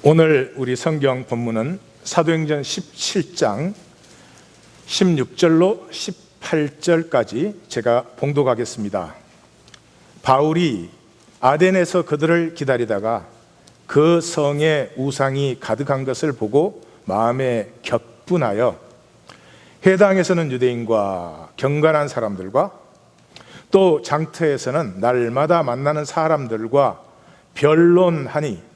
오늘 우리 성경 본문은 사도행전 17장 16절로 18절까지 제가 봉독하겠습니다. 바울이 아덴에서 그들을 기다리다가 그 성에 우상이 가득한 것을 보고 마음에 격분하여 해당에서는 유대인과 경건한 사람들과 또 장터에서는 날마다 만나는 사람들과 변론하니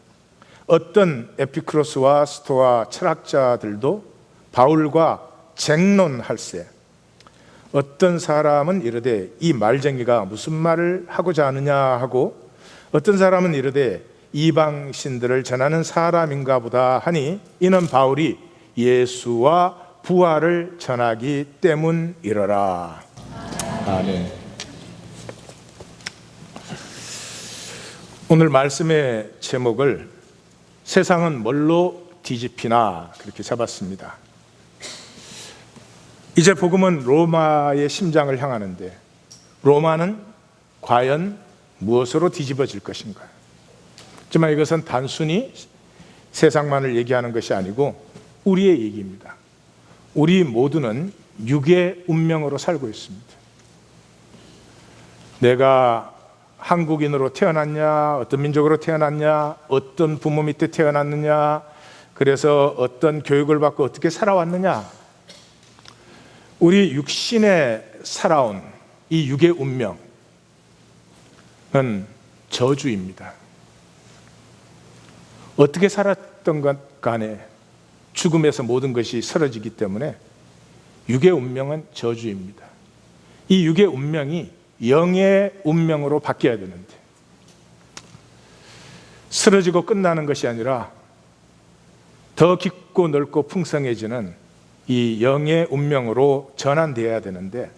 어떤 에피크로스와 스토아 철학자들도 바울과 쟁론할세 어떤 사람은 이르되 이 말쟁이가 무슨 말을 하고자 하느냐 하고 어떤 사람은 이르되 이방 신들을 전하는 사람인가 보다 하니 이는 바울이 예수와 부활을 전하기 때문이러라. 아멘. 오늘 말씀의 제목을 세상은 뭘로 뒤집히나 그렇게 잡았습니다. 이제 복음은 로마의 심장을 향하는데 로마는 과연 무엇으로 뒤집어질 것인가? 하지만 이것은 단순히 세상만을 얘기하는 것이 아니고 우리의 얘기입니다. 우리 모두는 육의 운명으로 살고 있습니다. 내가 한국인으로 태어났냐, 어떤 민족으로 태어났냐, 어떤 부모 밑에 태어났느냐, 그래서 어떤 교육을 받고 어떻게 살아왔느냐, 우리 육신에 살아온 이 육의 운명은 저주입니다. 어떻게 살았던 것 간에 죽음에서 모든 것이 사라지기 때문에 육의 운명은 저주입니다. 이 육의 운명이 영의 운명으로 바뀌어야 되는데 쓰러지고 끝나는 것이 아니라 더 깊고 넓고 풍성해지는 이 영의 운명으로 전환되어야 되는데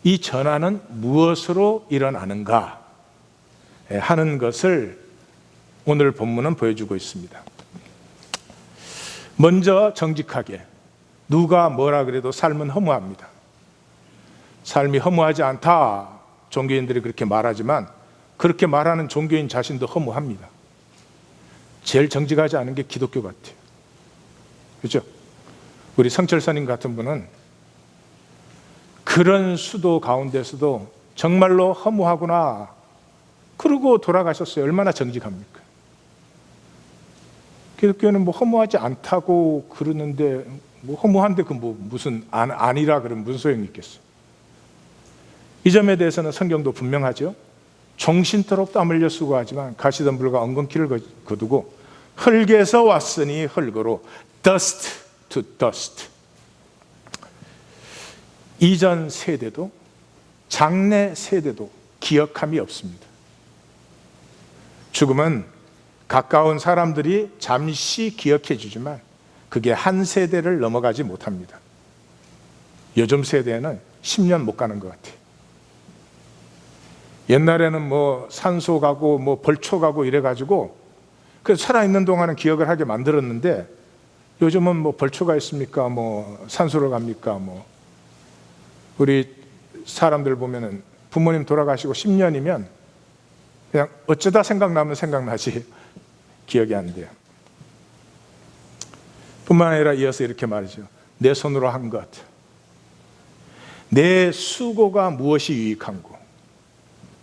이 전환은 무엇으로 일어나는가 하는 것을 오늘 본문은 보여주고 있습니다. 먼저 정직하게 누가 뭐라 그래도 삶은 허무합니다. 삶이 허무하지 않다 종교인들이 그렇게 말하지만 그렇게 말하는 종교인 자신도 허무합니다. 제일 정직하지 않은 게 기독교 같아요. 그렇죠? 우리 성철사님 같은 분은 그런 수도 가운데서도 정말로 허무하구나 그러고 돌아가셨어요. 얼마나 정직합니까? 기독교는 뭐 허무하지 않다고 그러는데 뭐 허무한데 그 뭐 무슨 아니라 그러면 무슨 소용이 있겠어요? 이 점에 대해서는 성경도 분명하죠. 종신토록 땀 흘려 수고하지만 가시던 불과 엉겅퀴를 거두고 흙에서 왔으니 흙으로 dust to dust. 이전 세대도 장래 세대도 기억함이 없습니다. 죽음은 가까운 사람들이 잠시 기억해 주지만 그게 한 세대를 넘어가지 못합니다. 요즘 세대는 10년 못 가는 것 같아요. 옛날에는 뭐 산소 가고 뭐 벌초 가고 이래가지고 그 살아있는 동안은 기억을 하게 만들었는데 요즘은 뭐 벌초가 있습니까? 뭐 산소로 갑니까? 뭐 우리 사람들 보면은 부모님 돌아가시고 10년이면 그냥 어쩌다 생각나면 생각나지 기억이 안 돼요. 뿐만 아니라 이어서 이렇게 말이죠. 내 손으로 한 것, 내 수고가 무엇이 유익한고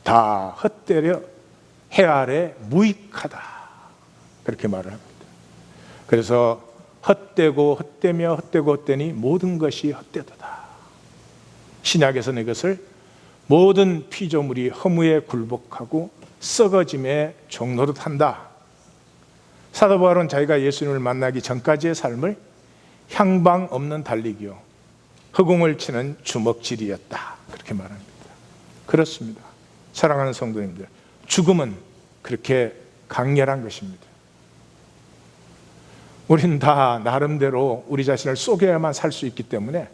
다 헛되려 해 아래 무익하다 그렇게 말을 합니다. 그래서 헛되고 헛되며 헛되고 헛되니 모든 것이 헛되도다. 신약에서는 이것을 모든 피조물이 허무에 굴복하고 썩어짐의 종노릇 한다. 사도 바울은 자기가 예수님을 만나기 전까지의 삶을 향방 없는 달리기요 허공을 치는 주먹질이었다 그렇게 말합니다. 그렇습니다. 사랑하는 성도님들, 죽음은 그렇게 강렬한 것입니다. 우린 다 나름대로 우리 자신을 속여야만 살 수 있기 때문에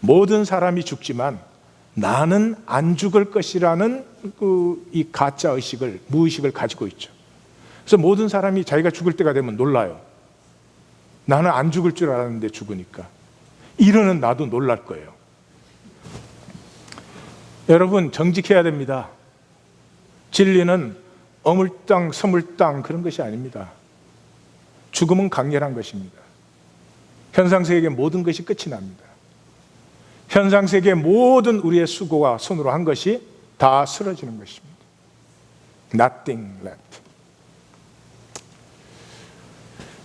모든 사람이 죽지만 나는 안 죽을 것이라는 이 가짜 의식을, 무의식을 가지고 있죠. 그래서 모든 사람이 자기가 죽을 때가 되면 놀라요. 나는 안 죽을 줄 알았는데 죽으니까. 이러는 나도 놀랄 거예요. 여러분, 정직해야 됩니다. 진리는 어물땅 서물땅 그런 것이 아닙니다. 죽음은 강렬한 것입니다. 현상세계의 모든 것이 끝이 납니다. 현상세계의 모든 우리의 수고와 손으로 한 것이 다 쓰러지는 것입니다. Nothing left.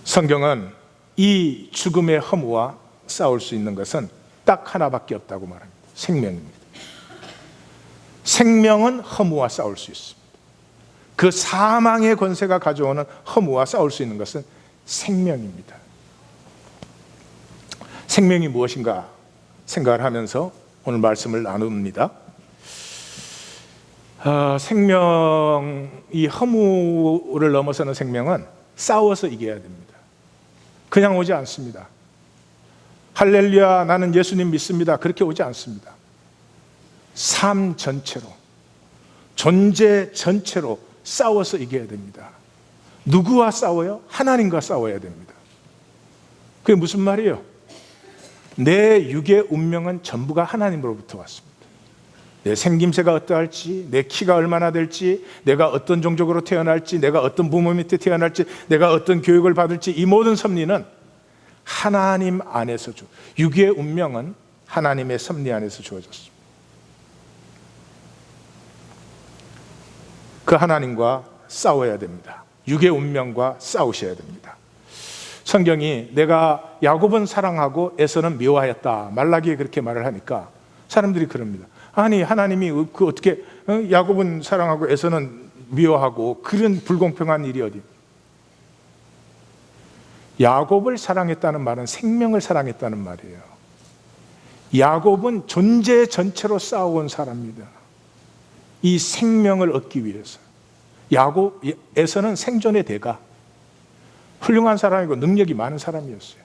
성경은 이 죽음의 허무와 싸울 수 있는 것은 딱 하나밖에 없다고 말합니다. 생명입니다. 생명은 허무와 싸울 수 있습니다. 그 사망의 권세가 가져오는 허무와 싸울 수 있는 것은 생명입니다. 생명이 무엇인가 생각을 하면서 오늘 말씀을 나눕니다. 생명이 허무를 넘어서는 생명은 싸워서 이겨야 됩니다. 그냥 오지 않습니다. 할렐루야, 나는 예수님 믿습니다. 그렇게 오지 않습니다. 삶 전체로, 존재 전체로 싸워서 이겨야 됩니다. 누구와 싸워요? 하나님과 싸워야 됩니다. 그게 무슨 말이에요? 내 육의 운명은 전부가 하나님으로부터 왔습니다. 내 생김새가 어떠할지, 내 키가 얼마나 될지, 내가 어떤 종족으로 태어날지, 내가 어떤 부모 밑에 태어날지, 내가 어떤 교육을 받을지, 이 모든 섭리는 하나님 안에서 육의 운명은 하나님의 섭리 안에서 주어졌습니다. 그 하나님과 싸워야 됩니다. 육의 운명과 싸우셔야 됩니다. 성경이 내가 야곱은 사랑하고 에서는 미워하였다, 말라기에 그렇게 말을 하니까 사람들이 그럽니다. 아니, 하나님이 그 어떻게 야곱은 사랑하고 에서는 미워하고, 그런 불공평한 일이 어디? 야곱을 사랑했다는 말은 생명을 사랑했다는 말이에요. 야곱은 존재 전체로 싸워온 사람입니다. 이 생명을 얻기 위해서. 야곱에서는 생존의 대가, 훌륭한 사람이고 능력이 많은 사람이었어요.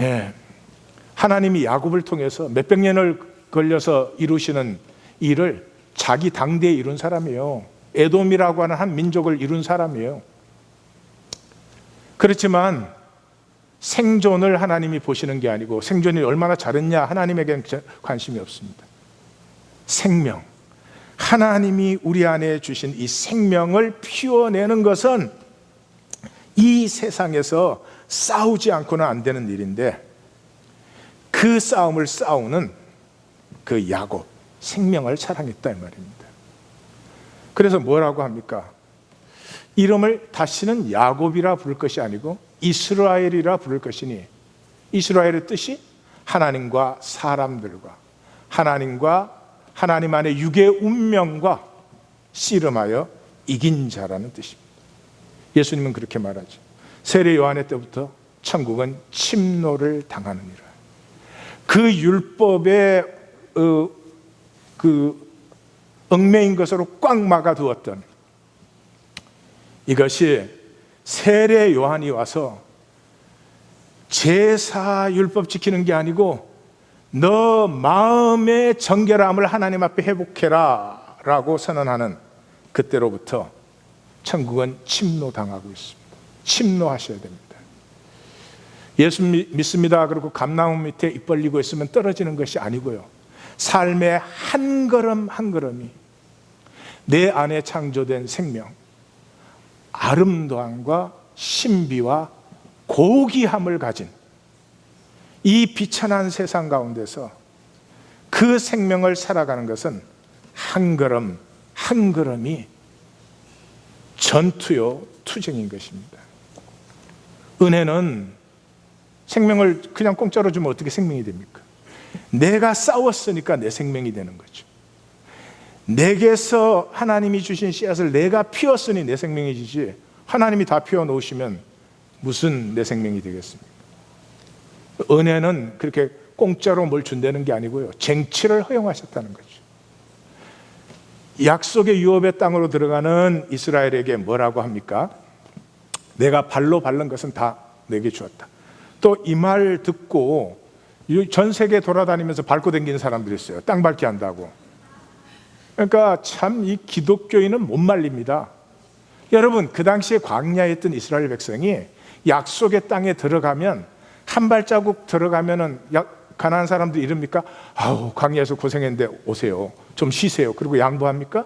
예. 하나님이 야곱을 통해서 몇백 년을 걸려서 이루시는 일을 자기 당대에 이룬 사람이에요. 에돔이라고 하는 한 민족을 이룬 사람이에요. 그렇지만 생존을 하나님이 보시는 게 아니고, 생존이 얼마나 잘했냐 하나님에게는 관심이 없습니다. 생명, 하나님이 우리 안에 주신 이 생명을 피워내는 것은 이 세상에서 싸우지 않고는 안 되는 일인데, 그 싸움을 싸우는 그 야곱, 생명을 사랑했다 이 말입니다. 그래서 뭐라고 합니까? 이름을 다시는 야곱이라 부를 것이 아니고 이스라엘이라 부를 것이니, 이스라엘의 뜻이 하나님과 사람들과, 하나님과 하나님 안의 육의 운명과 씨름하여 이긴 자라는 뜻입니다. 예수님은 그렇게 말하죠. 세례 요한의 때부터 천국은 침노를 당하느니라. 그 율법의 그 얽매인 것으로 꽉 막아두었던 이것이 세례 요한이 와서 제사 율법 지키는 게 아니고 너 마음의 정결함을 하나님 앞에 회복해라 라고 선언하는 그때로부터 천국은 침노당하고 있습니다. 침노하셔야 됩니다. 예수 믿습니다 그리고 감나무 밑에 입 벌리고 있으면 떨어지는 것이 아니고요, 삶의 한 걸음 한 걸음이 내 안에 창조된 생명, 아름다움과 신비와 고귀함을 가진 이 비천한 세상 가운데서 그 생명을 살아가는 것은 한 걸음 한 걸음이 전투요 투쟁인 것입니다. 은혜는 생명을 그냥 공짜로 주면 어떻게 생명이 됩니까? 내가 싸웠으니까 내 생명이 되는 거죠. 내게서 하나님이 주신 씨앗을 내가 피웠으니 내 생명이지, 하나님이 다 피워놓으시면 무슨 내 생명이 되겠습니까? 은혜는 그렇게 공짜로 뭘 준다는 게 아니고요, 쟁취를 허용하셨다는 거죠. 약속의 유업의 땅으로 들어가는 이스라엘에게 뭐라고 합니까? 내가 발로 밟는 것은 다 내게 주었다. 또 이 말 듣고 전 세계 돌아다니면서 밟고 다니는 사람들이 있어요. 땅 밟기 한다고. 그러니까 참 이 기독교인은 못 말립니다. 여러분, 그 당시에 광야에 있던 이스라엘 백성이 약속의 땅에 들어가면, 한 발자국 들어가면은 가나안 사람들이 이럽니까? 아우, 광야에서 고생했는데 오세요, 좀 쉬세요, 그리고 양보합니까?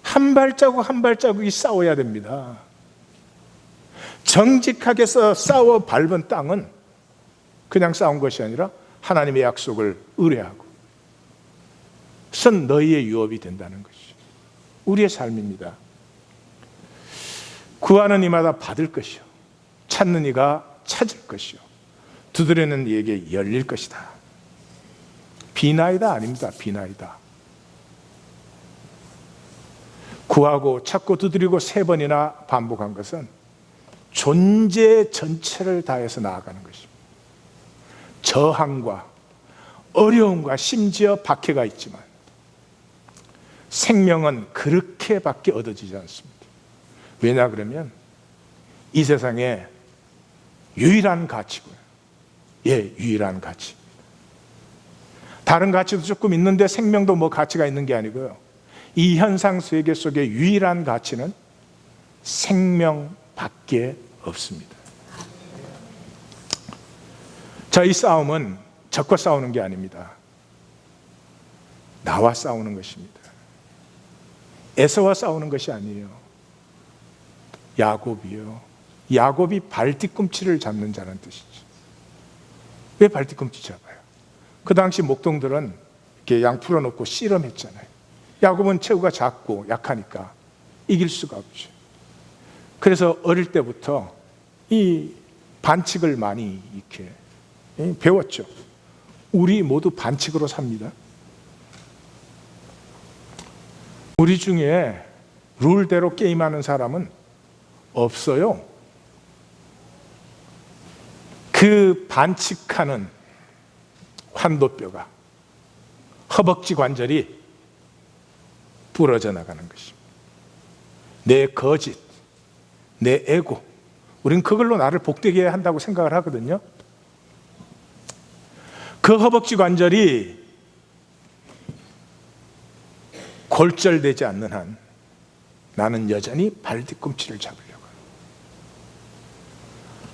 한 발자국 한 발자국이 싸워야 됩니다. 정직하게 싸워 밟은 땅은 그냥 싸운 것이 아니라 하나님의 약속을 의뢰하고 선 너희의 유업이 된다는 것이 우리의 삶입니다. 구하는 이마다 받을 것이요 찾는 이가 찾을 것이요 두드리는 이에게 열릴 것이다. 비나이다 아닙니다. 비나이다. 구하고 찾고 두드리고 3번이나 반복한 것은 존재 전체를 다해서 나아가는 것입니다. 저항과 어려움과 심지어 박해가 있지만 생명은 그렇게밖에 얻어지지 않습니다. 왜냐 그러면 이 세상에 유일한 가치고요. 유일한 가치. 다른 가치도 조금 있는데 생명도 뭐 가치가 있는 게 아니고요. 이 현상 세계 속의 유일한 가치는 생명밖에 없습니다. 자, 이 싸움은 적과 싸우는 게 아닙니다. 나와 싸우는 것입니다. 에서와 싸우는 것이 아니에요. 야곱이요. 야곱이 발뒤꿈치를 잡는 자라는 뜻이죠. 왜 발뒤꿈치 잡아요? 그 당시 목동들은 이렇게 양 풀어놓고 씨름했잖아요. 야곱은 체구가 작고 약하니까 이길 수가 없죠. 그래서 어릴 때부터 이 반칙을 많이 이렇게 배웠죠. 우리 모두 반칙으로 삽니다. 우리 중에 룰대로 게임하는 사람은 없어요. 그 반칙하는 환도뼈가 허벅지 관절이 부러져 나가는 것입니다. 내 거짓, 내 에고, 우린 그걸로 나를 복되게 한다고 생각을 하거든요. 그 허벅지 관절이 골절되지 않는 한 나는 여전히 발뒤꿈치를 잡으려고 합니다.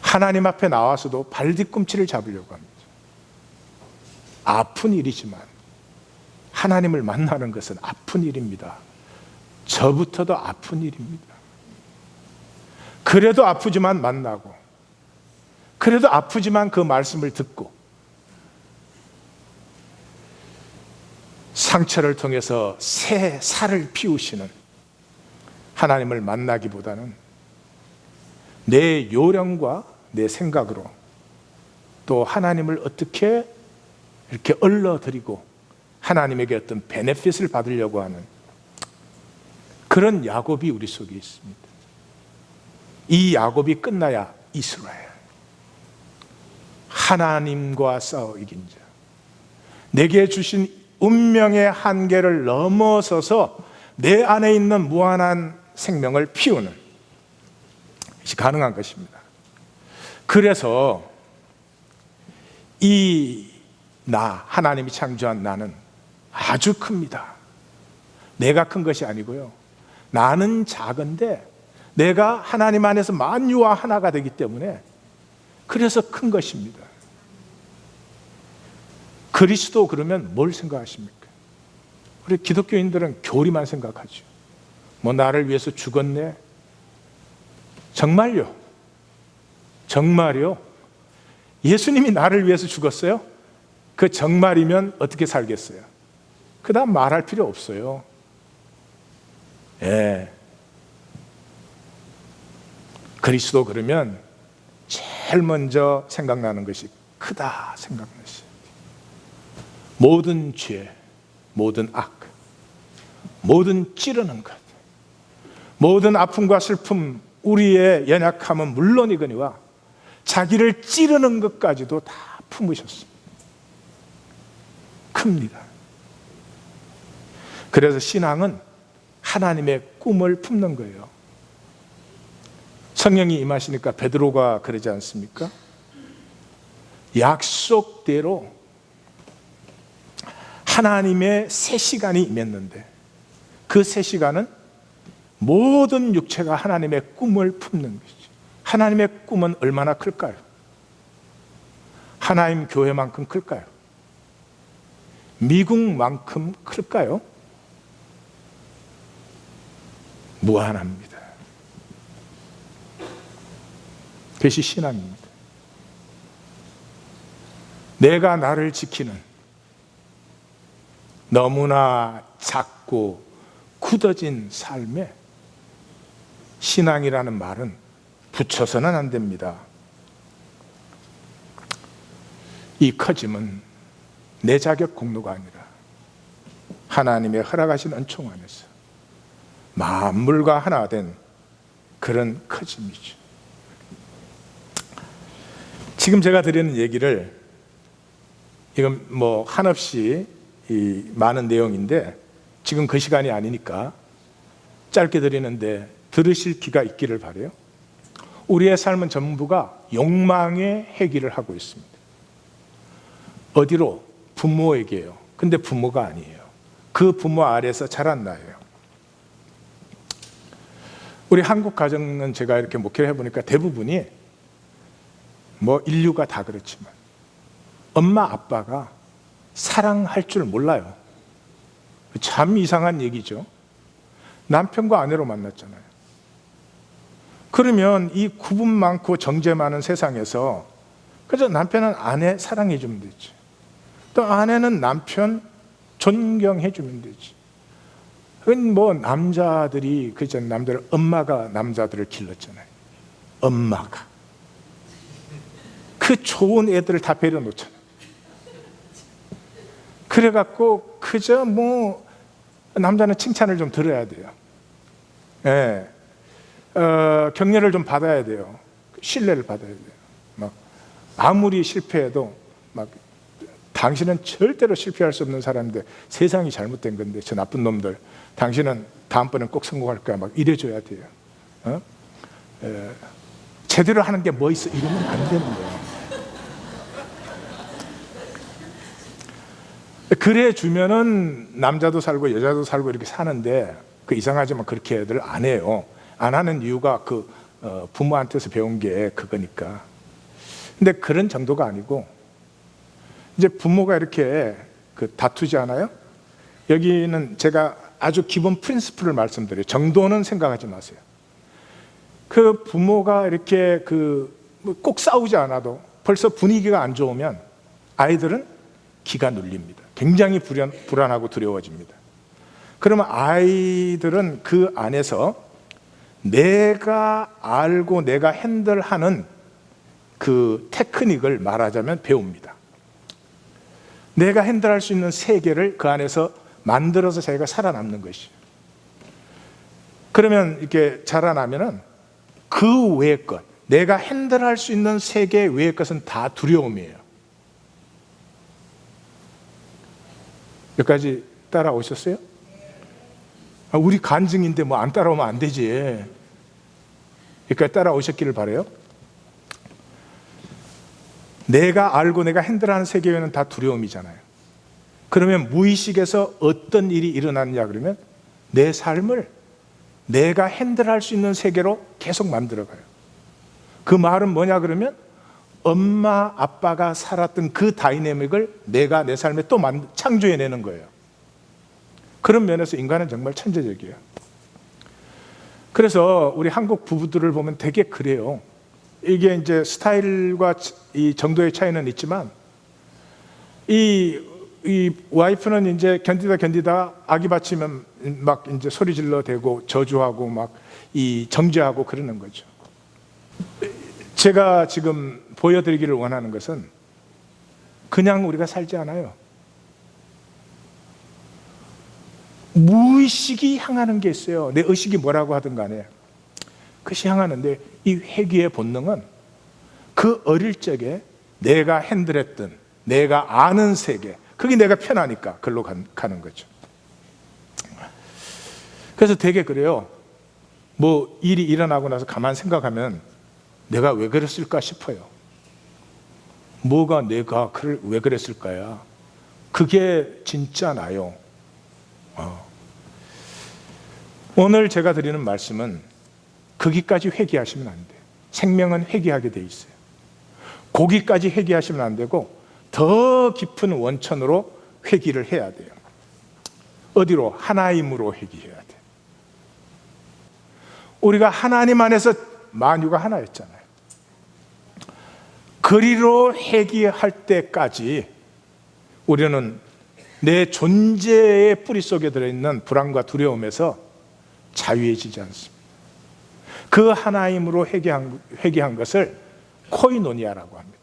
하나님 앞에 나와서도 발뒤꿈치를 잡으려고 합니다. 아픈 일이지만 하나님을 만나는 것은 아픈 일입니다. 저부터도 아픈 일입니다. 그래도 아프지만 만나고, 그래도 아프지만 그 말씀을 듣고, 상처를 통해서 새 살을 피우시는 하나님을 만나기보다는 내 요령과 내 생각으로 또 하나님을 어떻게 이렇게 얼러드리고 하나님에게 어떤 베네핏을 받으려고 하는 그런 야곱이 우리 속에 있습니다. 이 야곱이 끝나야 이스라엘, 하나님과 싸워 이긴 자, 내게 주신 운명의 한계를 넘어서서 내 안에 있는 무한한 생명을 피우는 것이 가능한 것입니다. 그래서 이 나, 하나님이 창조한 나는 아주 큽니다. 내가 큰 것이 아니고요. 나는 작은데 내가 하나님 안에서 만유와 하나가 되기 때문에 그래서 큰 것입니다. 그리스도 그러면 뭘 생각하십니까? 우리 기독교인들은 교리만 생각하죠. 뭐 나를 위해서 죽었네? 정말요? 정말요? 예수님이 나를 위해서 죽었어요? 그 정말이면 어떻게 살겠어요? 그 다음 말할 필요 없어요. 그리스도 그러면 제일 먼저 생각나는 것이 크다 생각나시죠. 모든 죄, 모든 악, 모든 찌르는 것, 모든 아픔과 슬픔, 우리의 연약함은 물론이거니와 자기를 찌르는 것까지도 다 품으셨습니다. 큽니다. 그래서 신앙은 하나님의 꿈을 품는 거예요. 성령이 임하시니까 베드로가 그러지 않습니까? 약속대로 하나님의 새 시간이 임했는데 그 새 시간은 모든 육체가 하나님의 꿈을 품는 것이죠. 하나님의 꿈은 얼마나 클까요? 하나님 교회만큼 클까요? 미국만큼 클까요? 무한합니다. 그것이 신앙입니다. 내가 나를 지키는 너무나 작고 굳어진 삶에 신앙이라는 말은 붙여서는 안 됩니다. 이 커짐은 내 자격 공로가 아니라 하나님의 허락하신 은총 안에서 만물과 하나 된 그런 커짐이죠. 지금 제가 드리는 얘기를, 이건 뭐 한없이 많은 내용인데 지금 그 시간이 아니니까 짧게 드리는데 들으실 귀가 있기를 바라요. 우리의 삶은 전부가 욕망의 회귀를 하고 있습니다. 어디로? 부모에게요. 근데 부모가 아니에요. 그 부모 아래에서 자란 나예요. 우리 한국 가정은 제가 이렇게 목회를 해보니까 대부분이 뭐 인류가 다 그렇지만 엄마 아빠가 사랑할 줄 몰라요. 참 이상한 얘기죠. 남편과 아내로 만났잖아요. 그러면 이 구분 많고 정제 많은 세상에서 그저 남편은 아내 사랑해 주면 되지, 또 아내는 남편 존경해 주면 되지. 그건 뭐 남자들이, 그죠, 남자들, 엄마가 남자들을 길렀잖아요. 엄마가 그 좋은 애들을 다 배려 놓잖아요. 그래갖고 그저 뭐 남자는 칭찬을 좀 들어야 돼요. 예. 격려를 좀 받아야 돼요. 신뢰를 받아야 돼요. 막 아무리 실패해도 막 당신은 절대로 실패할 수 없는 사람인데 세상이 잘못된 건데 저 나쁜 놈들, 당신은 다음번엔 꼭 성공할 거야, 막 이래줘야 돼요. 제대로 하는 게 뭐 있어, 이러면 안 되는 거예요. 그래 주면은 남자도 살고 여자도 살고 이렇게 사는데, 그 이상하지만 그렇게 애들 안 해요. 안 하는 이유가 그 부모한테서 배운 게 그거니까. 근데 그런 정도가 아니고, 이제 부모가 이렇게 다투지 않아요? 여기는 제가 아주 기본 프린시플을 말씀드려요. 정도는 생각하지 마세요. 그 부모가 이렇게 꼭 싸우지 않아도 벌써 분위기가 안 좋으면 아이들은 기가 눌립니다. 굉장히 불안하고 두려워집니다. 그러면 아이들은 그 안에서 내가 알고 내가 핸들하는 그 테크닉을 말하자면 배웁니다. 내가 핸들할 수 있는 세계를 그 안에서 만들어서 자기가 살아남는 것이에요. 그러면 이렇게 자라나면은 그 외의 것, 내가 핸들할 수 있는 세계 외의 것은 다 두려움이에요. 여기까지 따라오셨어요? 우리 간증인데 뭐 안 따라오면 안 되지. 여기까지 따라오셨기를 바라요. 내가 알고 내가 핸들하는 세계에는 다 두려움이잖아요. 그러면 무의식에서 어떤 일이 일어나느냐 그러면 내 삶을 내가 핸들할 수 있는 세계로 계속 만들어가요. 그 말은 뭐냐 그러면 엄마 아빠가 살았던 그 다이내믹을 내가 내 삶에 또 창조해내는 거예요. 그런 면에서 인간은 정말 천재적이에요. 그래서 우리 한국 부부들을 보면 되게 그래요. 이게 이제 스타일과 이 정도의 차이는 있지만, 이 와이프는 이제 견디다 아기 받치면 막 이제 소리 질러 대고 저주하고 막 이 정죄하고 그러는 거죠. 제가 지금 보여드리기를 원하는 것은 그냥 우리가 살지 않아요. 무의식이 향하는 게 있어요. 내 의식이 뭐라고 하든 간에 그것이 향하는데, 이 회귀의 본능은 그 어릴 적에 내가 핸들했던 내가 아는 세계, 그게 내가 편하니까 그걸로 가는 거죠. 그래서 되게 그래요. 뭐 일이 일어나고 나서 가만 생각하면 내가 왜 그랬을까 싶어요. 뭐가 내가 왜 그랬을까야? 그게 진짜 나요. 오늘 제가 드리는 말씀은 거기까지 회개하시면 안 돼요. 생명은 회개하게 돼 있어요. 거기까지 회개하시면 안 되고 더 깊은 원천으로 회개를 해야 돼요. 어디로? 하나님으로 회개해야 돼요. 우리가 하나님 안에서 만유가 하나였잖아요. 그리로 회개할 때까지 우리는 내 존재의 뿌리 속에 들어있는 불안과 두려움에서 자유해지지 않습니다. 그 하나님으로 회개한 것을 코이노니아라고 합니다.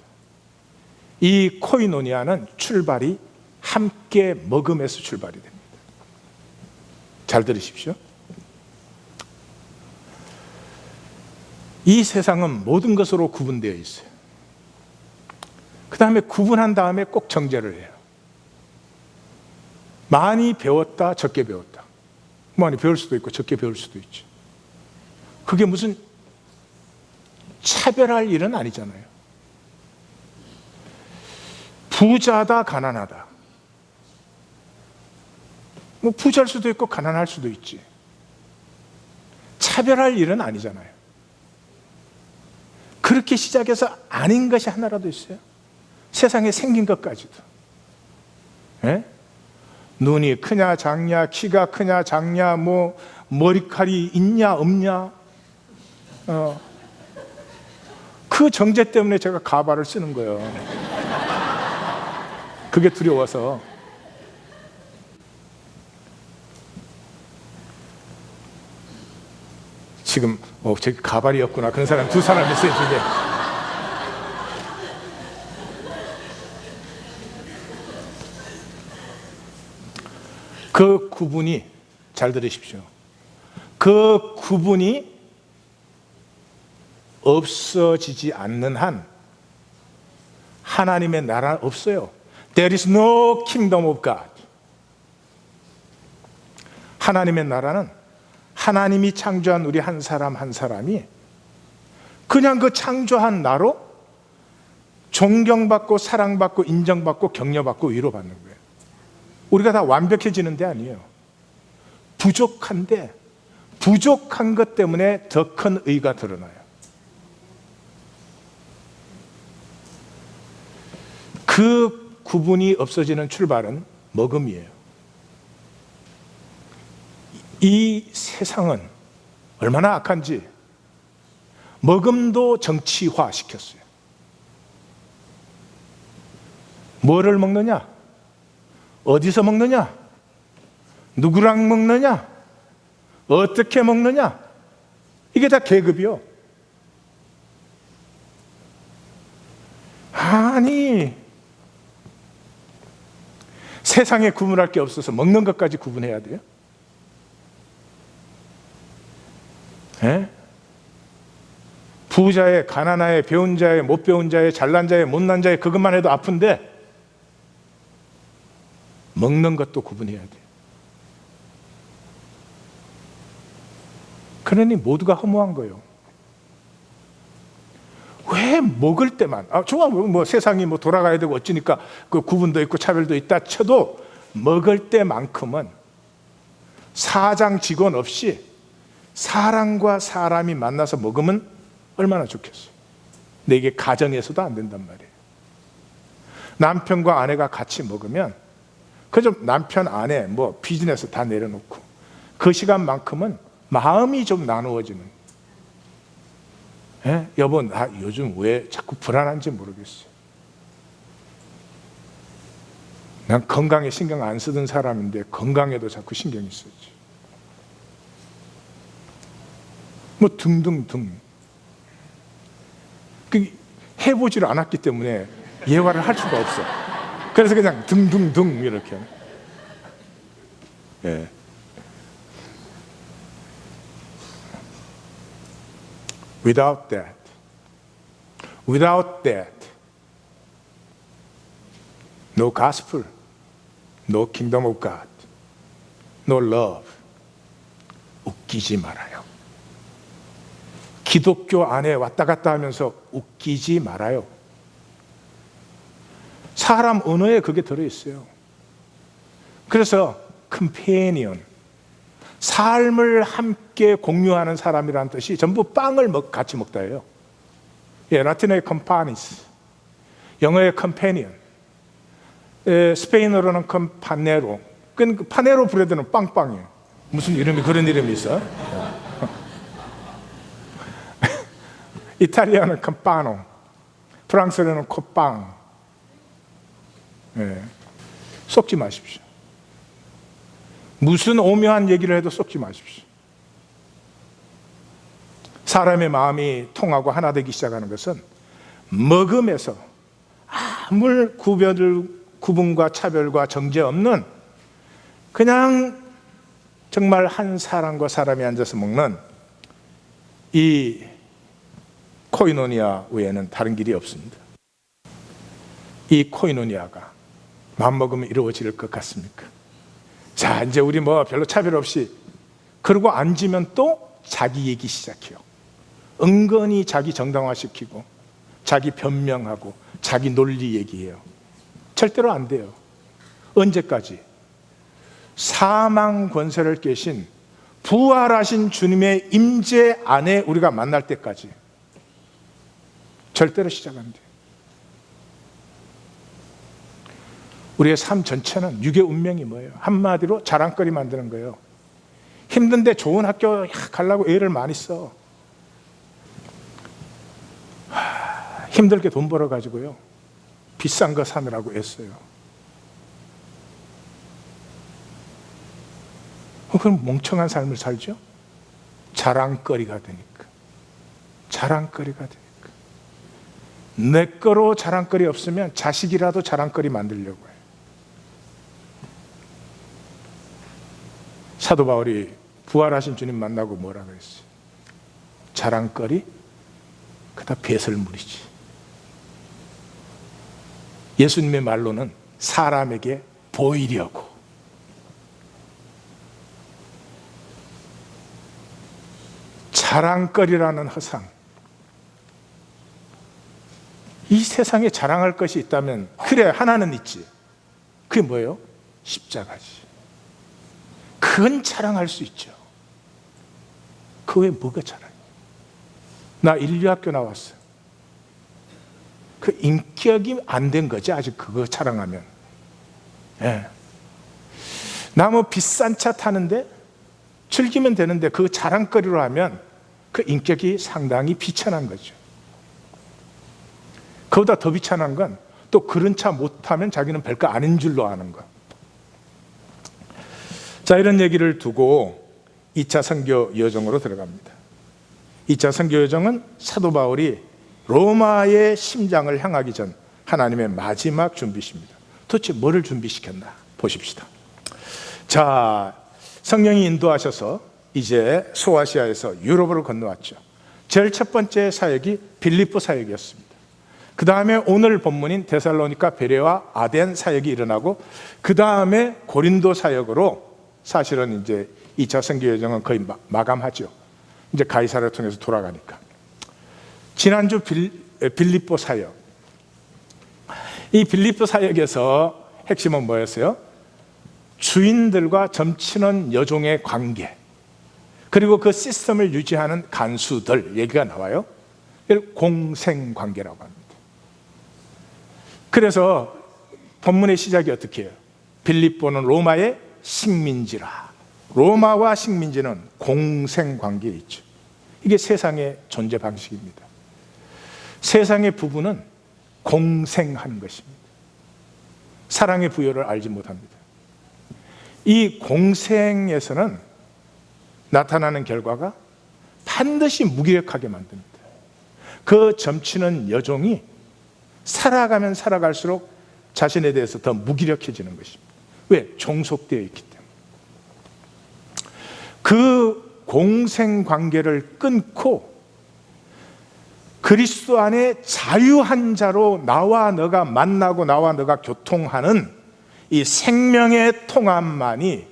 이 코이노니아는 출발이 함께 먹음에서 출발이 됩니다. 잘 들으십시오. 이 세상은 모든 것으로 구분되어 있어요. 그 다음에 구분한 다음에 꼭 정제를 해요. 많이 배웠다, 적게 배웠다. 많이 배울 수도 있고 적게 배울 수도 있죠. 그게 무슨 차별할 일은 아니잖아요. 부자다, 가난하다. 뭐 부자일 수도 있고 가난할 수도 있지. 차별할 일은 아니잖아요. 그렇게 시작해서 아닌 것이 하나라도 있어요? 세상에 생긴 것까지도. 예? 눈이 크냐 작냐, 키가 크냐 작냐, 뭐 머리칼이 있냐 없냐, 그 정제 때문에 제가 가발을 쓰는 거예요. 그게 두려워서. 지금 저기 가발이었구나 그런 사람 두 사람 있어요. 이제 그 구분이, 잘 들으십시오, 그 구분이 없어지지 않는 한 하나님의 나라는 없어요. There is no kingdom of God. 하나님의 나라는 하나님이 창조한 우리 한 사람 한 사람이 그냥 그 창조한 나로 존경받고 사랑받고 인정받고 격려받고 위로받는 거예요. 우리가 다 완벽해지는 데 아니에요. 부족한데 부족한 것 때문에 더 큰 의가 드러나요. 그 구분이 없어지는 출발은 먹음이에요. 이 세상은 얼마나 악한지 먹음도 정치화 시켰어요. 뭐를 먹느냐? 어디서 먹느냐? 누구랑 먹느냐? 어떻게 먹느냐? 이게 다 계급이요. 아니, 세상에 구분할 게 없어서 먹는 것까지 구분해야 돼요? 예? 부자의, 가난하의, 배운 자의, 못 배운 자의, 잘난 자의, 못난 자의, 그것만 해도 아픈데 먹는 것도 구분해야 돼요. 그러니 모두가 허무한 거예요. 왜 먹을 때만, 좋아, 뭐 세상이 뭐 돌아가야 되고 어찌니까 그 구분도 있고 차별도 있다 쳐도 먹을 때만큼은 사장 직원 없이 사람과 사람이 만나서 먹으면 얼마나 좋겠어요. 근데 이게 가정에서도 안 된단 말이에요. 남편과 아내가 같이 먹으면 그저 남편 아내 뭐 비즈니스 다 내려놓고 그 시간만큼은 마음이 좀 나누어지는. 예? 여보, 나 요즘 왜 자꾸 불안한지 모르겠어요. 난 건강에 신경 안 쓰던 사람인데 건강에도 자꾸 신경이 쓰지. 뭐 등등등. 해보지를 않았기 때문에 예화를 할 수가 없어. 그래서 그냥 등등등 이렇게. 예. Without that, no gospel, no kingdom of God, no love. 웃기지 말아요. 기독교 안에 왔다 갔다 하면서 웃기지 말아요. 사람 언어에 그게 들어있어요. 그래서 companion, 삶을 함께 공유하는 사람이라는 뜻이 전부 빵을 같이 먹다예요. 예, 라틴어의 companis, 영어의 companion, 스페인어로는 파네로. 그 파네로 브레드는 빵빵이에요. 무슨 이름이 그런 이름이 있어? 이탈리아는 캄파노, 프랑스어로는 콧빵. 네. 속지 마십시오. 무슨 오묘한 얘기를 해도 속지 마십시오. 사람의 마음이 통하고 하나 되기 시작하는 것은 먹음에서 아무 구분과 차별과 정죄 없는 그냥 정말 한 사람과 사람이 앉아서 먹는 이 코이노니아 외에는 다른 길이 없습니다. 이 코이노니아가 마음먹으면 이루어질 것 같습니까? 자, 이제 우리 뭐 별로 차별 없이 그러고 앉으면 또 자기 얘기 시작해요. 은근히 자기 정당화시키고 자기 변명하고 자기 논리 얘기해요. 절대로 안 돼요. 언제까지? 사망 권세를 깨신 부활하신 주님의 임재 안에 우리가 만날 때까지 절대로 시작 안 돼요. 우리의 삶 전체는 육의 운명이 뭐예요? 한마디로 자랑거리 만드는 거예요. 힘든데 좋은 학교 가려고 애를 많이 써. 힘들게 돈 벌어가지고요, 비싼 거 사느라고 애써요. 그럼 멍청한 삶을 살죠? 자랑거리가 되니까. 자랑거리가 되니까. 내 거로 자랑거리 없으면 자식이라도 자랑거리 만들려고 해요. 사도 바울이 부활하신 주님 만나고 뭐라 그랬어요? 자랑거리? 그다 배설물이지. 예수님의 말로는 사람에게 보이려고. 자랑거리라는 허상. 이 세상에 자랑할 것이 있다면 그래, 하나는 있지. 그게 뭐예요? 십자가지. 그건 자랑할 수 있죠. 그 외에 뭐가 자랑이야? 나 인류학교 나왔어. 그 인격이 안 된 거지 아직. 그거 자랑하면. 예. 나 뭐 비싼 차 타는데 즐기면 되는데 그 자랑거리로 하면 그 인격이 상당히 비천한 거죠. 그보다 더 비천한 건 또 그런 차 못 타면 자기는 별거 아닌 줄로 아는 거. 자, 이런 얘기를 두고 2차 선교 여정으로 들어갑니다. 2차 선교 여정은 사도 바울이 로마의 심장을 향하기 전 하나님의 마지막 준비십니다. 도대체 뭐를 준비시켰나 보십시다. 자, 성령이 인도하셔서 이제 소아시아에서 유럽으로 건너왔죠. 제일 첫 번째 사역이 빌립보 사역이었습니다. 그 다음에 오늘 본문인 데살로니가, 베레와, 아덴 사역이 일어나고, 그 다음에 고린도 사역으로 사실은 이제 2차 선교 여정은 거의 마감하죠. 이제 가이사를 통해서 돌아가니까. 지난주 빌립보 사역. 이 빌립보 사역에서 핵심은 뭐였어요? 주인들과 점치는 여종의 관계, 그리고 그 시스템을 유지하는 간수들 얘기가 나와요. 이걸 공생관계라고 합니다. 그래서 본문의 시작이 어떻게 해요? 빌립보는 로마의 식민지라. 로마와 식민지는 공생관계에 있죠. 이게 세상의 존재 방식입니다. 세상의 부부는 공생하는 것입니다. 사랑의 부여를 알지 못합니다. 이 공생에서는 나타나는 결과가 반드시 무기력하게 만듭니다. 그 점치는 여종이 살아가면 살아갈수록 자신에 대해서 더 무기력해지는 것입니다. 왜? 종속되어 있기 때문에. 그 공생관계를 끊고 그리스도 안에 자유한 자로 나와 너가 만나고 나와 너가 교통하는 이 생명의 통합만이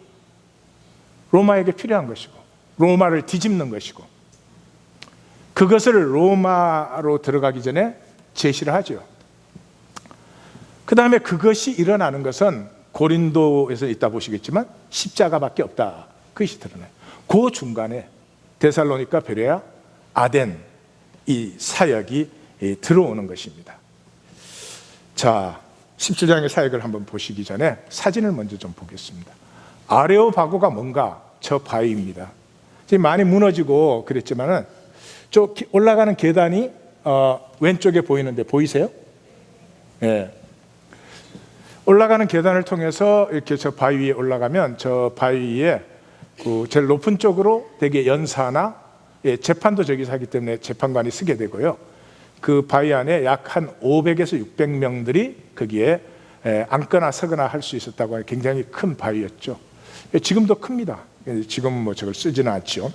로마에게 필요한 것이고, 로마를 뒤집는 것이고, 그것을 로마로 들어가기 전에 제시를 하죠. 그 다음에 그것이 일어나는 것은 고린도에서 있다 보시겠지만 십자가밖에 없다. 그것이 드러나요. 그 중간에 데살로니가, 베레아, 아덴 이 사역이 들어오는 것입니다. 자, 17장의 사역을 한번 보시기 전에 사진을 먼저 좀 보겠습니다. 아레오바고가 뭔가? 저 바위입니다. 지금 많이 무너지고 그랬지만은 저 올라가는 계단이 왼쪽에 보이는데 보이세요? 예. 올라가는 계단을 통해서 이렇게 저 바위 위에 올라가면 저 바위 위에 그 제일 높은 쪽으로 되게 연사나 재판도 저기서 하기 때문에 재판관이 쓰게 되고요. 그 바위 안에 약 한 500에서 600명들이 거기에 앉거나 서거나 할 수 있었다고 하는 굉장히 큰 바위였죠. 지금도 큽니다. 지금은 뭐 저걸 쓰지는 않죠.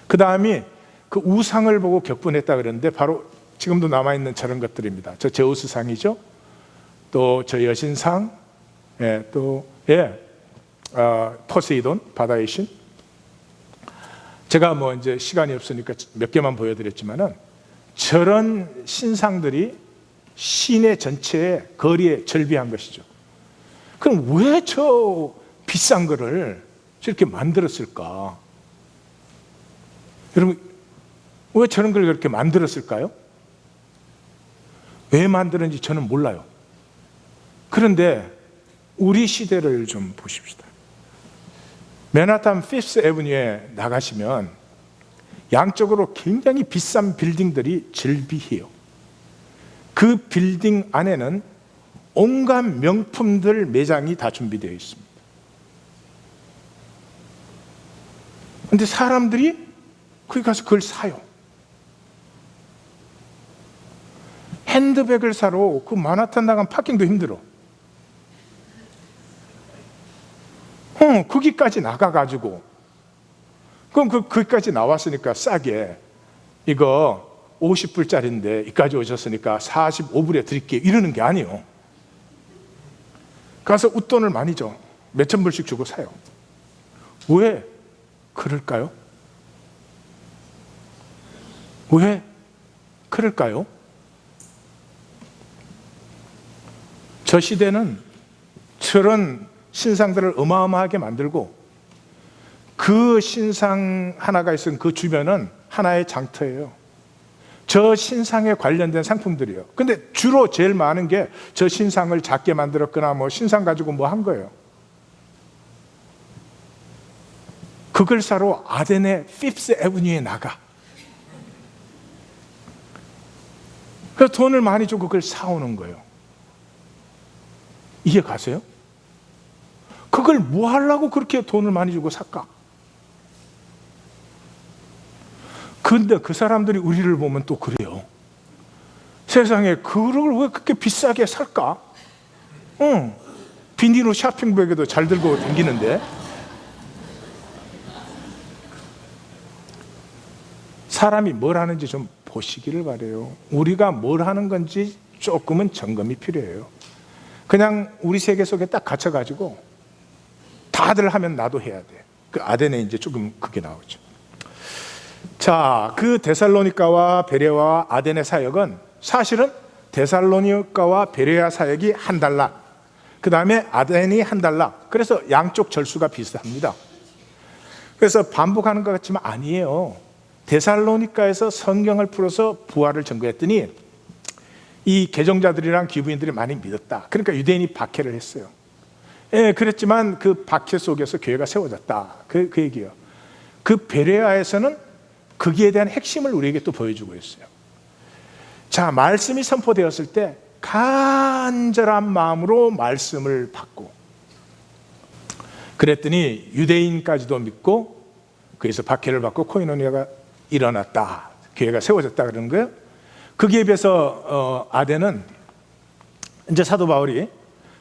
그 다음이 그 우상을 보고 격분했다 그러는데 바로 지금도 남아있는 저런 것들입니다. 저 제우스 상이죠. 또 저 여신상, 포세이돈, 바다의 신. 제가 뭐 이제 시간이 없으니까 몇 개만 보여드렸지만은 저런 신상들이 시내 전체에 거리에 절비한 것이죠. 그럼 왜 저 비싼 거를 저렇게 만들었을까? 여러분, 왜 저런 걸 그렇게 만들었을까요? 왜 만드는지 저는 몰라요. 그런데 우리 시대를 좀 보십시다. 맨하탄 피프스 애버뉴에 나가시면 양쪽으로 굉장히 비싼 빌딩들이 즐비해요. 그 빌딩 안에는 온갖 명품들 매장이 다 준비되어 있습니다. 그런데 사람들이 거기 가서 그걸 사요. 핸드백을 사러 그 맨하탄 나간 파킹도 힘들어. 거기까지 나가가지고, 그럼 거기까지 나왔으니까 싸게, 이거 50불짜리인데 이까지 오셨으니까 45불에 드릴게요. 이러는 게 아니에요. 가서 웃돈을 많이 줘. 몇천 불씩 주고 사요. 왜 그럴까요? 왜 그럴까요? 저 시대는 저런 신상들을 어마어마하게 만들고 그 신상 하나가 있으면 그 주변은 하나의 장터예요. 저 신상에 관련된 상품들이에요. 근데 주로 제일 많은 게 저 신상을 작게 만들었거나 뭐 신상 가지고 뭐 한 거예요. 그걸 사러 아덴의 피프스 애버뉴에 나가. 그래서 돈을 많이 주고 그걸 사오는 거예요. 이해 가세요? 그걸 뭐 하려고 그렇게 돈을 많이 주고 살까? 근데 그 사람들이 우리를 보면 또 그래요. 세상에 그걸 왜 그렇게 비싸게 살까? 비닐로 쇼핑백에도 잘 들고 다니는데. 사람이 뭘 하는지 좀 보시기를 바래요. 우리가 뭘 하는 건지 조금은 점검이 필요해요. 그냥 우리 세계 속에 딱 갇혀가지고 다들 하면 나도 해야 돼. 그 아덴에 이제 조금 그게 나오죠. 자, 그 데살로니가와 베레아와 아덴의 사역은 사실은 데살로니가와 베레아 사역이 한 달락, 그 다음에 아덴이 한 달락. 그래서 양쪽 절수가 비슷합니다. 그래서 반복하는 것 같지만 아니에요. 데살로니가에서 성경을 풀어서 부활을 전거했더니 이 개종자들이랑 기부인들이 많이 믿었다. 그러니까 유대인이 박해를 했어요. 그랬지만 그 박해 속에서 교회가 세워졌다. 그 얘기예요. 그 베레아에서는 거기에 대한 핵심을 우리에게 또 보여주고 있어요. 자, 말씀이 선포되었을 때 간절한 마음으로 말씀을 받고, 그랬더니 유대인까지도 믿고 거기서 박해를 받고 코이노니아가 일어났다. 교회가 세워졌다 그러는 거예요. 거기에 비해서 아덴은 이제 사도 바울이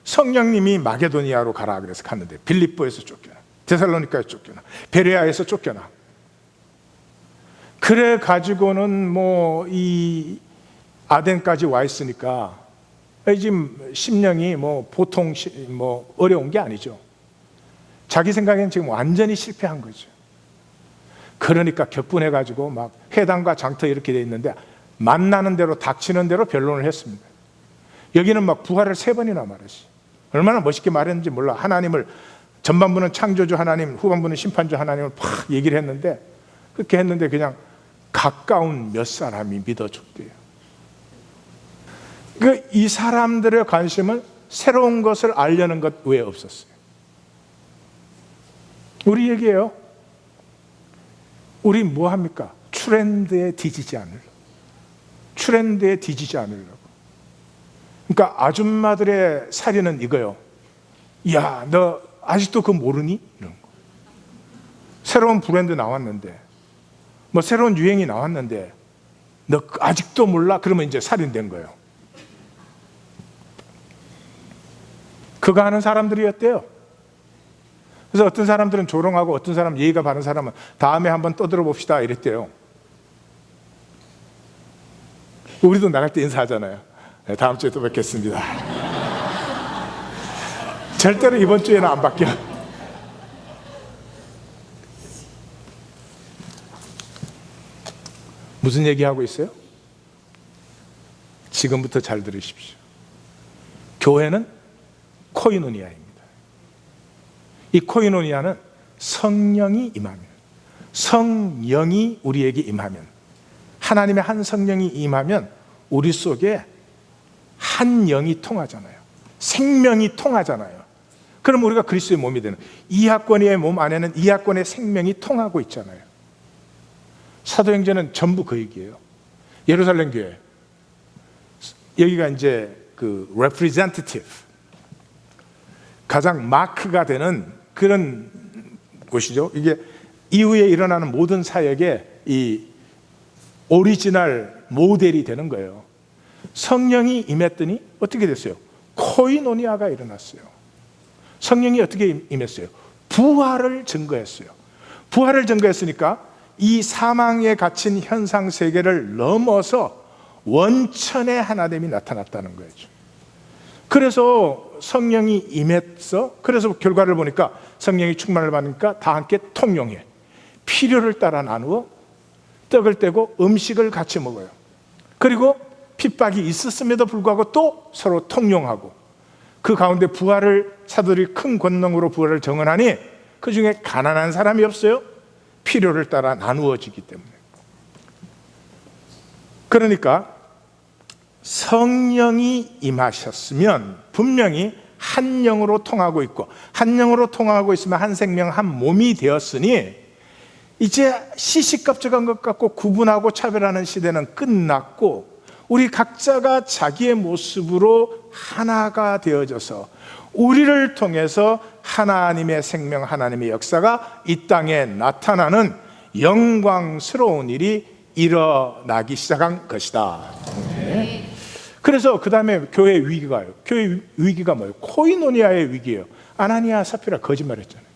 성령님이 마게도니아로 가라 그래서 갔는데 빌립보에서 쫓겨나, 데살로니가에서 쫓겨나, 베레아에서 쫓겨나. 그래 가지고는 뭐 이 아덴까지 와 있으니까 지금 심령이 뭐 보통 뭐 어려운 게 아니죠. 자기 생각에는 지금 완전히 실패한 거죠. 그러니까 격분해 가지고 막 회당과 장터 이렇게 돼 있는데 만나는 대로 닥치는 대로 변론을 했습니다. 여기는 막 부활을 3번이나 말했어요. 얼마나 멋있게 말했는지 몰라. 하나님을 전반부는 창조주 하나님, 후반부는 심판주 하나님을 팍 얘기를 했는데, 그렇게 했는데 그냥 가까운 몇 사람이 믿어줬대요. 이 사람들의 관심은 새로운 것을 알려는 것 외에 없었어요. 우리 얘기예요. 우리 뭐 합니까? 트렌드에 뒤지지 않을. 트렌드에 뒤지지 않으려고. 그러니까 아줌마들의 살인은 이거요. 야, 너 아직도 그거 모르니? 이런 거. 새로운 브랜드 나왔는데, 뭐 새로운 유행이 나왔는데 너 아직도 몰라? 그러면 이제 살인된 거예요. 그거 하는 사람들이었대요. 그래서 어떤 사람들은 조롱하고 어떤 사람, 예의가 바른 사람은 다음에 한번 떠들어 봅시다 이랬대요. 우리도 나갈 때 인사하잖아요. 네, 다음 주에 또 뵙겠습니다. 절대로 이번 주에는 안 바뀌어. 무슨 얘기하고 있어요? 지금부터 잘 들으십시오. 교회는 코이노니아입니다. 이 코이노니아는 성령이 임하면, 성령이 우리에게 임하면, 하나님의 한 성령이 임하면 우리 속에 한 영이 통하잖아요. 생명이 통하잖아요. 그럼 우리가 그리스도의 몸이 되는, 이하권의 몸 안에는 이하권의 생명이 통하고 있잖아요. 사도행전은 전부 그 얘기예요. 예루살렘 교회, 여기가 이제 그 representative, 가장 마크가 되는 그런 곳이죠. 이게 이후에 일어나는 모든 사역의 이 오리지널 모델이 되는 거예요. 성령이 임했더니 어떻게 됐어요? 코이노니아가 일어났어요. 성령이 어떻게 임했어요? 부활을 증거했어요. 부활을 증거했으니까 이 사망에 갇힌 현상 세계를 넘어서 원천의 하나됨이 나타났다는 거죠. 그래서 성령이 임했어. 그래서 결과를 보니까 성령이 충만을 받으니까 다 함께 통용해. 필요를 따라 나누어 떡을 떼고 음식을 같이 먹어요. 그리고 핍박이 있었음에도 불구하고 또 서로 통용하고, 그 가운데 부활을, 사도들이 큰 권능으로 부활을 정언하니 그 중에 가난한 사람이 없어요. 필요를 따라 나누어지기 때문에. 그러니까 성령이 임하셨으면 분명히 한 영으로 통하고 있고, 한 영으로 통하고 있으면 한 생명 한 몸이 되었으니 이제 시시껍적한 것 같고 구분하고 차별하는 시대는 끝났고, 우리 각자가 자기의 모습으로 하나가 되어져서 우리를 통해서 하나님의 생명, 하나님의 역사가 이 땅에 나타나는 영광스러운 일이 일어나기 시작한 것이다. 네. 그래서 그 다음에 교회 위기가요. 교회 위기가 뭐예요? 코이노니아의 위기예요. 아나니아, 사피라 거짓말했잖아요.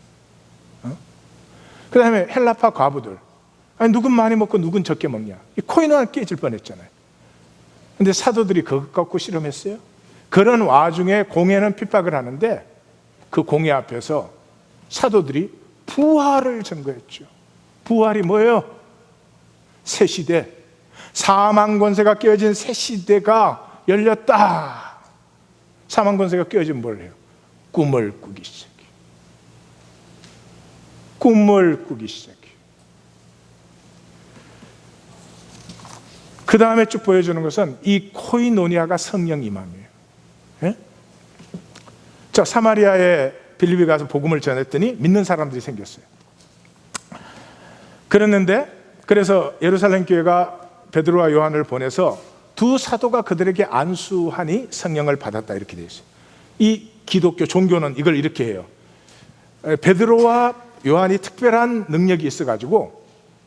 그 다음에 헬라파 과부들, 아니 누군 많이 먹고 누군 적게 먹냐, 이 코이노니아 깨질 뻔했잖아요. 근데 사도들이 그것 갖고 실험했어요? 그런 와중에 공회는 핍박을 하는데 그 공회 앞에서 사도들이 부활을 증거했죠. 부활이 뭐예요? 새 시대, 사망 권세가 깨어진 새 시대가 열렸다. 사망 권세가 깨어지면 뭘 해요? 꿈을 꾸기 시작해요. 꿈을 꾸기 시작해요. 그 다음에 쭉 보여주는 것은 이 코이노니아가 성령 임함이에요. 예? 자, 사마리아에 빌립이 가서 복음을 전했더니 믿는 사람들이 생겼어요. 그래서 예루살렘 교회가 베드로와 요한을 보내서 두 사도가 그들에게 안수하니 성령을 받았다, 이렇게 되어 있어요. 이 기독교 종교는 이걸 이렇게 해요. 베드로와 요한이 특별한 능력이 있어가지고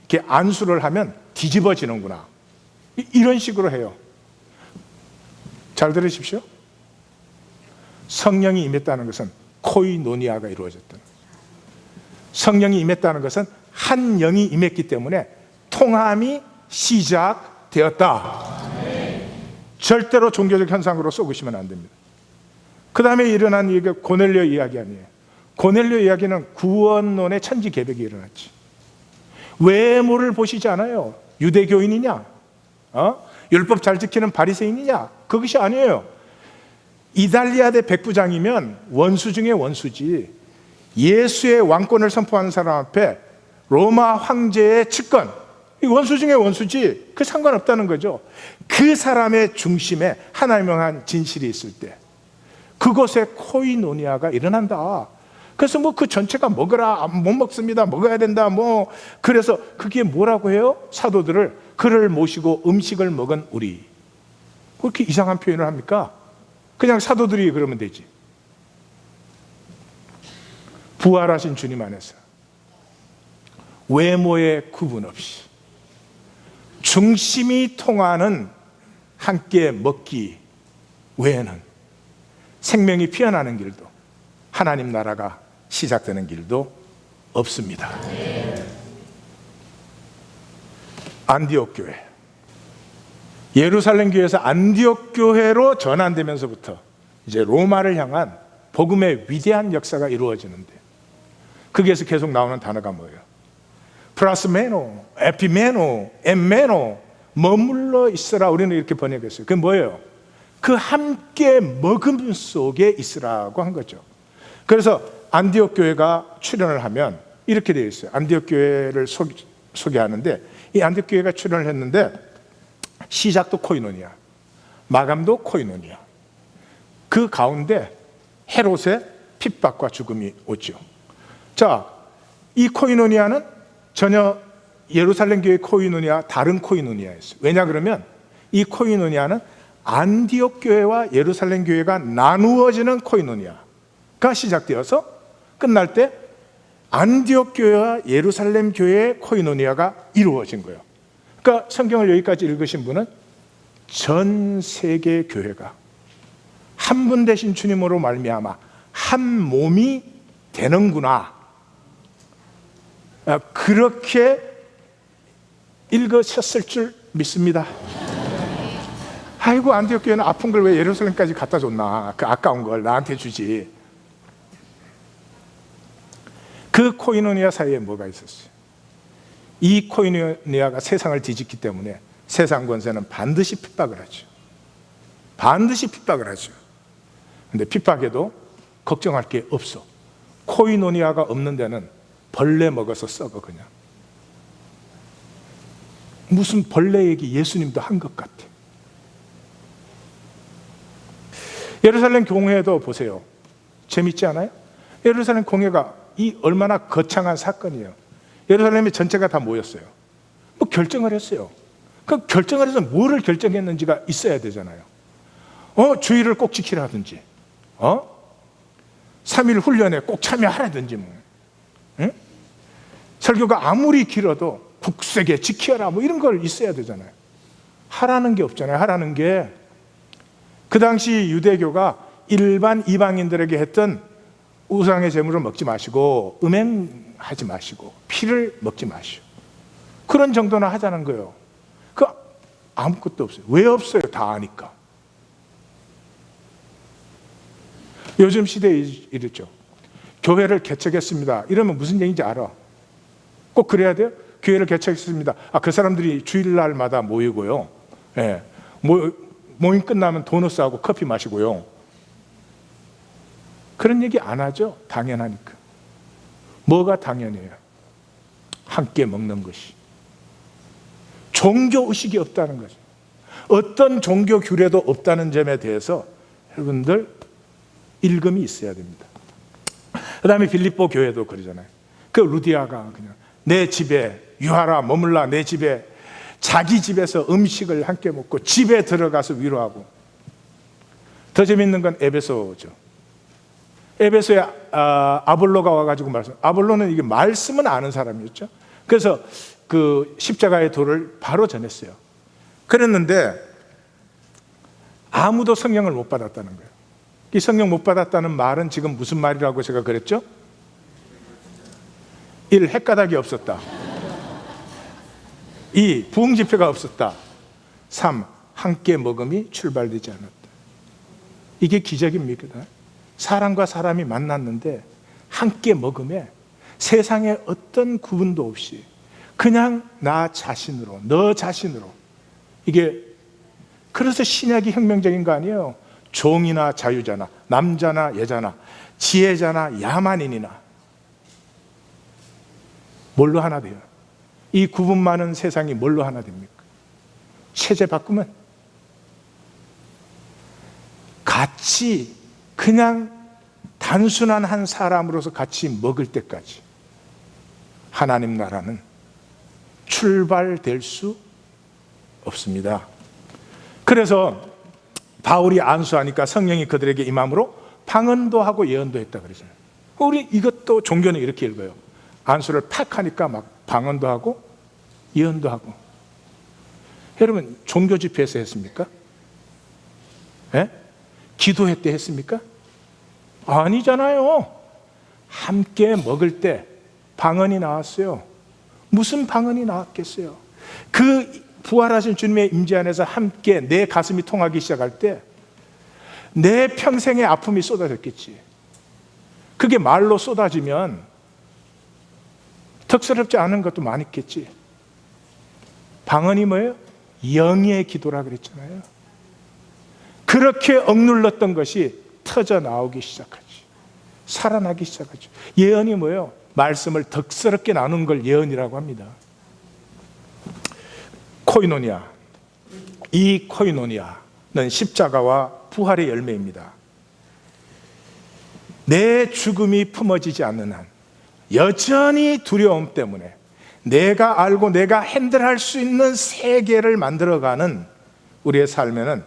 이렇게 안수를 하면 뒤집어지는구나, 이런 식으로 해요. 잘 들으십시오. 성령이 임했다는 것은 코이노니아가 이루어졌다는 거예요. 성령이 임했다는 것은 한 영이 임했기 때문에 통함이 시작되었다. 절대로 종교적 현상으로 쏘으시면 안 됩니다. 그 다음에 일어난 얘기가 고넬료 이야기 아니에요. 고넬료 이야기는 구원론의 천지개벽이 일어났지. 외모를 보시지 않아요. 유대교인이냐, 율법 잘 지키는 바리새인이냐, 그것이 아니에요. 이달리아 대 백부장이면 원수 중에 원수지. 예수의 왕권을 선포하는 사람 앞에 로마 황제의 측근, 원수 중에 원수지. 그 상관없다는 거죠. 그 사람의 중심에 하나님의 한 진실이 있을 때 그곳에 코이노니아가 일어난다. 그래서 뭐 그 전체가 먹으라, 못 먹습니다, 먹어야 된다, 뭐. 그래서 그게 뭐라고 해요? 사도들을 그를 모시고 음식을 먹은 우리. 그렇게 이상한 표현을 합니까? 그냥 사도들이 그러면 되지. 부활하신 주님 안에서 외모에 구분 없이 중심이 통하는 함께 먹기 외에는 생명이 피어나는 길도, 하나님 나라가 시작되는 길도 없습니다. 안디옥 교회, 예루살렘 교회에서 안디옥 교회로 전환되면서부터 이제 로마를 향한 복음의 위대한 역사가 이루어지는데, 거기에서 계속 나오는 단어가 뭐예요? 프라스메노, 에피메노, 엠메노, 머물러 있으라. 우리는 이렇게 번역했어요. 그게 뭐예요? 그 함께 먹음 속에 있으라고 한 거죠. 그래서 안디옥 교회가 출현을 하면 이렇게 되어 있어요. 안디옥 교회를 소개하는데, 이 안디옥 교회가 출현을 했는데 시작도 코이노니아, 마감도 코이노니아. 그 가운데 헤롯의 핍박과 죽음이 오죠. 자, 이 코이노니아는 전혀 예루살렘 교회 코이노니아 다른 코이노니아였어요. 왜냐 그러면 이 코이노니아는 안디옥 교회와 예루살렘 교회가 나누어지는 코이노니아가 시작되어서 끝날 때 안디옥 교회와 예루살렘 교회의 코이노니아가 이루어진 거예요. 그러니까 성경을 여기까지 읽으신 분은 전 세계 교회가 한 분 되신 주님으로 말미암아 한 몸이 되는구나, 그렇게 읽으셨을 줄 믿습니다. 아이고, 안디옥 교회는 아픈 걸 왜 예루살렘까지 갖다 줬나, 그 아까운 걸 나한테 주지. 그 코이노니아 사이에 뭐가 있었어요? 이 코이노니아가 세상을 뒤집기 때문에 세상 권세는 반드시 핍박을 하죠. 반드시 핍박을 하죠. 근데 핍박해도 걱정할 게 없어. 코이노니아가 없는 데는 벌레 먹어서 썩어. 그냥 무슨 벌레 얘기 예수님도 한 것 같아. 예루살렘 공회도 보세요. 재밌지 않아요? 예루살렘 공회가 이 얼마나 거창한 사건이에요. 예루살렘이 전체가 다 모였어요. 뭐 결정을 했어요. 그 결정을 해서 뭐를 결정했는지가 있어야 되잖아요. 주의를 꼭 지키라든지, 3일 훈련에 꼭 참여하라든지, 뭐. 응? 설교가 아무리 길어도 국세계 지켜라, 뭐 이런 걸 있어야 되잖아요. 하라는 게 없잖아요. 하라는 게 그 당시 유대교가 일반 이방인들에게 했던 우상의 제물을 먹지 마시고 음행하지 마시고 피를 먹지 마시고 그런 정도나 하자는 거예요. 그 아무것도 없어요. 왜 없어요? 다 아니까. 요즘 시대에 이랬죠. 교회를 개척했습니다. 이러면 무슨 얘기인지 알아. 꼭 그래야 돼요? 교회를 개척했습니다. 그 사람들이 주일날마다 모이고요. 예. 모임 끝나면 도넛 하고 커피 마시고요. 그런 얘기 안 하죠. 당연하니까. 뭐가 당연해요? 함께 먹는 것이. 종교의식이 없다는 거죠. 어떤 종교 규례도 없다는 점에 대해서 여러분들 일금이 있어야 됩니다. 그 다음에 빌립보 교회도 그러잖아요. 그 루디아가 그냥 내 집에 유하라, 머물라, 내 집에, 자기 집에서 음식을 함께 먹고 집에 들어가서 위로하고. 더 재밌는 건 에베소죠. 에베소에 아볼로가 와가지고 아볼로는 이게 말씀은 아는 사람이었죠. 그래서 그 십자가의 도를 바로 전했어요. 그랬는데 아무도 성령을 못 받았다는 거예요. 이 성령 못 받았다는 말은 지금 무슨 말이라고 제가 그랬죠? 1. 헷가닥이 없었다. 2. 부흥 집회가 없었다. 3. 함께 먹음이 출발되지 않았다. 이게 기적입니까? 사람과 사람이 만났는데 함께 먹음에 세상에 어떤 구분도 없이 그냥 나 자신으로, 너 자신으로. 이게 그래서 신약이 혁명적인 거 아니에요? 종이나 자유자나, 남자나 여자나, 지혜자나 야만인이나 뭘로 하나 돼요? 이 구분 많은 세상이 뭘로 하나 됩니까? 체제 바꾸면 같이 그냥 단순한 한 사람으로서 같이 먹을 때까지 하나님 나라는 출발될 수 없습니다. 그래서 바울이 안수하니까 성령이 그들에게 임함으로 방언도 하고 예언도 했다 그러잖아요. 우리 이것도 종교는 이렇게 읽어요. 안수를 팍 하니까 막 방언도 하고 예언도 하고. 여러분, 종교 집회에서 했습니까? 예? 기도회 때 했습니까? 아니잖아요. 함께 먹을 때 방언이 나왔어요. 무슨 방언이 나왔겠어요? 그 부활하신 주님의 임재 안에서 함께 내 가슴이 통하기 시작할 때 내 평생의 아픔이 쏟아졌겠지. 그게 말로 쏟아지면 덕스럽지 않은 것도 많겠지. 방언이 뭐예요? 영의 기도라 그랬잖아요. 그렇게 억눌렀던 것이 터져 나오기 시작하지. 살아나기 시작하죠. 예언이 뭐예요? 말씀을 덕스럽게 나누는 걸 예언이라고 합니다. 코이노니아. 이 코이노니아는 십자가와 부활의 열매입니다. 내 죽음이 품어지지 않는 한 여전히 두려움 때문에 내가 알고 내가 핸들할 수 있는 세계를 만들어가는 우리의 삶에는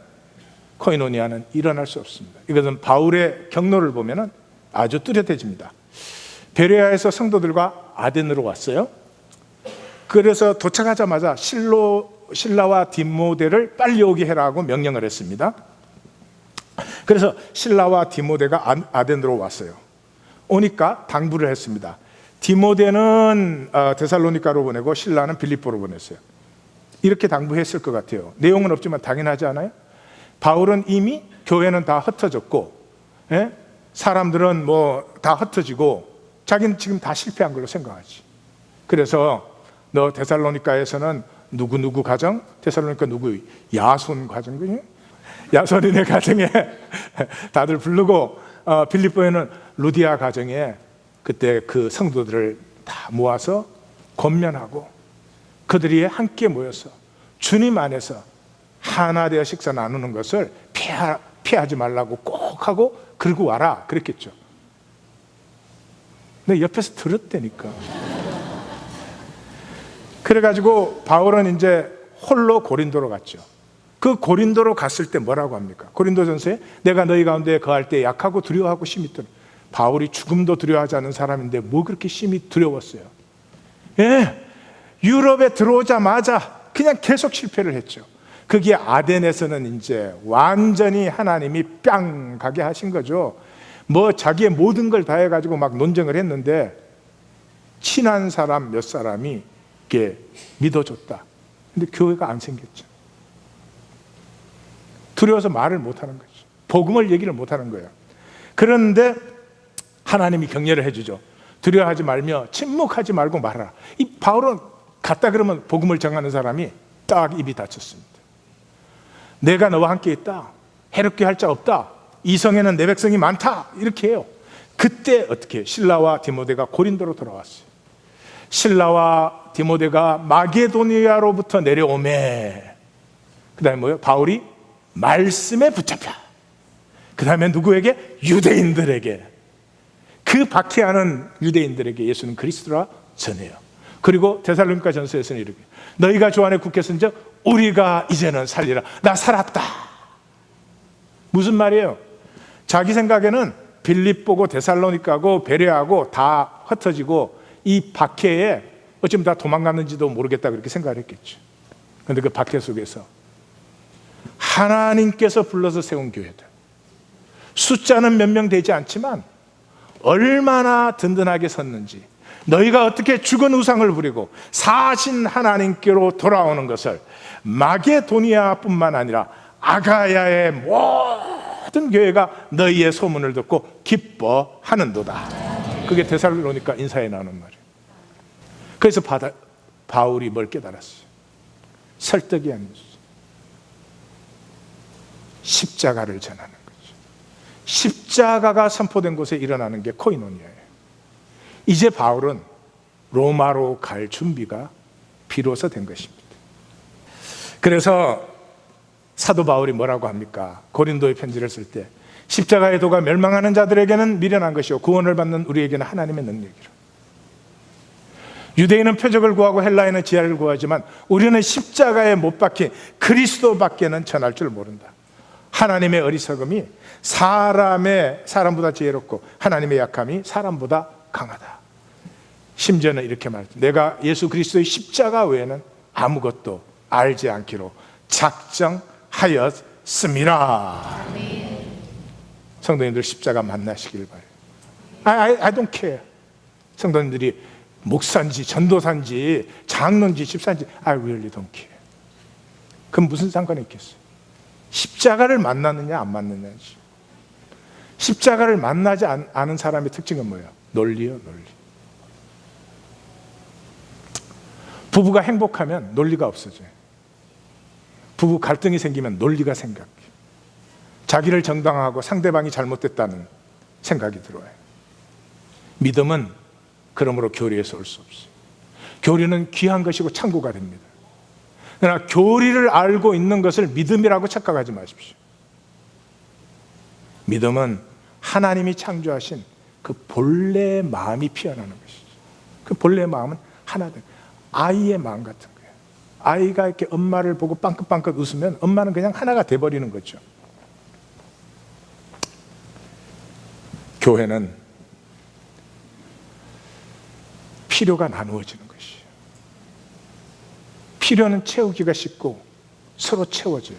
코이노니아는 일어날 수 없습니다. 이것은 바울의 경로를 보면 아주 뚜렷해집니다. 베레아에서 성도들과 아덴으로 왔어요. 그래서 도착하자마자 실라와 디모데를 빨리 오게 해라고 명령을 했습니다. 그래서 실라와 디모데가 아덴으로 왔어요. 오니까 당부를 했습니다. 디모데는 데살로니가로 보내고 실라는 빌립보로 보냈어요. 이렇게 당부했을 것 같아요. 내용은 없지만 당연하지 않아요? 바울은 이미 교회는 다 흩어졌고, 예? 사람들은 뭐 다 흩어지고 자기는 지금 다 실패한 걸로 생각하지. 그래서 너 데살로니가에서는 누구 가정? 데살로니가 누구? 야손 가정이요? 야손이네 가정에 다들 부르고, 빌립보에는 루디아 가정에 그때 그 성도들을 다 모아서 권면하고 그들이 함께 모여서 주님 안에서 하나 되어 식사 나누는 것을 피하지 말라고 꼭 하고 그러고 와라 그랬겠죠. 근데 옆에서 들었다니까. 그래가지고 바울은 이제 홀로 고린도로 갔죠. 그 고린도로 갔을 때 뭐라고 합니까? 고린도전서에 내가 너희 가운데 거할 때 약하고 두려워하고 심히 떨어. 바울이 죽음도 두려워하지 않는 사람인데 뭐 그렇게 심히 두려웠어요? 예, 유럽에 들어오자마자 그냥 계속 실패를 했죠. 그게 아덴에서는 이제 완전히 하나님이 뺨 가게 하신 거죠. 뭐 자기의 모든 걸 다 해가지고 막 논쟁을 했는데 친한 사람 몇 사람이 이렇게 믿어줬다. 근데 교회가 안 생겼죠. 두려워서 말을 못하는 거죠. 복음을 얘기를 못하는 거예요. 그런데 하나님이 격려를 해주죠. 두려워하지 말며 침묵하지 말고 말하라. 이 바울은 갔다 그러면 복음을 정하는 사람이 딱 입이 닫혔습니다. 내가 너와 함께 있다. 해롭게 할 자 없다. 이 성에는 내 백성이 많다. 이렇게 해요. 그때 어떻게 실라와 디모데가 고린도로 돌아왔어요. 실라와 디모데가 마게도니아로부터 내려오매 그 다음에 뭐예요? 바울이 말씀에 붙잡혀. 그 다음에 누구에게? 유대인들에게. 그 박해하는 유대인들에게 예수는 그리스도라 전해요. 그리고 데살로니가 전서에서는 이렇게 너희가 주 안에 굳게 선적 우리가 이제는 살리라. 나 살았다. 무슨 말이에요? 자기 생각에는 빌립보고 데살로니가고 베레아고 다 흩어지고 이 박해에 어쩌면 다 도망갔는지도 모르겠다 그렇게 생각을 했겠죠. 그런데 그 박해 속에서 하나님께서 불러서 세운 교회들, 숫자는 몇 명 되지 않지만 얼마나 든든하게 섰는지, 너희가 어떻게 죽은 우상을 부리고 사신 하나님께로 돌아오는 것을 마게도니아뿐만 아니라 아가야의 모든 교회가 너희의 소문을 듣고 기뻐하는도다. 그게 데살로니가 인사에 나오는 말이에요. 그래서 바울이 뭘 깨달았어요? 설득이 아니죠. 십자가를 전하는 거죠. 십자가가 선포된 곳에 일어나는 게 코이노니아예요. 이제 바울은 로마로 갈 준비가 비로소 된 것입니다. 그래서 사도 바울이 뭐라고 합니까? 고린도에 편지를 쓸 때 십자가의 도가 멸망하는 자들에게는 미련한 것이요 구원을 받는 우리에게는 하나님의 능력이라. 유대인은 표적을 구하고 헬라인은 지혜를 구하지만 우리는 십자가에 못 박힌 그리스도밖에는 전할 줄 모른다. 하나님의 어리석음이 사람보다 지혜롭고 하나님의 약함이 사람보다 강하다. 심지어는 이렇게 말합니다. 내가 예수 그리스도의 십자가 외에는 아무것도 알지 않기로 작정하였습니다. 성도님들 십자가 만나시길 바래요. I don't care. 성도님들이 목사인지 전도사인지 장로인지 집사인지 I really don't care. 그럼 무슨 상관이 있겠어요? 십자가를 만났느냐 안 만났느냐지. 십자가를 만나지 않은 사람의 특징은 뭐예요? 논리요, 논리. 부부가 행복하면 논리가 없어져요. 부부 갈등이 생기면 논리가 생겨요. 자기를 정당화하고 상대방이 잘못됐다는 생각이 들어와요. 믿음은 그러므로 교리에서 올 수 없어요. 교리는 귀한 것이고 창고가 됩니다. 그러나 교리를 알고 있는 것을 믿음이라고 착각하지 마십시오. 믿음은 하나님이 창조하신 그 본래의 마음이 피어나는 것이죠. 그 본래의 마음은 하나된 아이의 마음 같은 거예요. 아이가 이렇게 엄마를 보고 빵긋빵긋 웃으면 엄마는 그냥 하나가 돼버리는 거죠. 교회는 필요가 나누어지는 것이에요. 필요는 채우기가 쉽고 서로 채워줘요.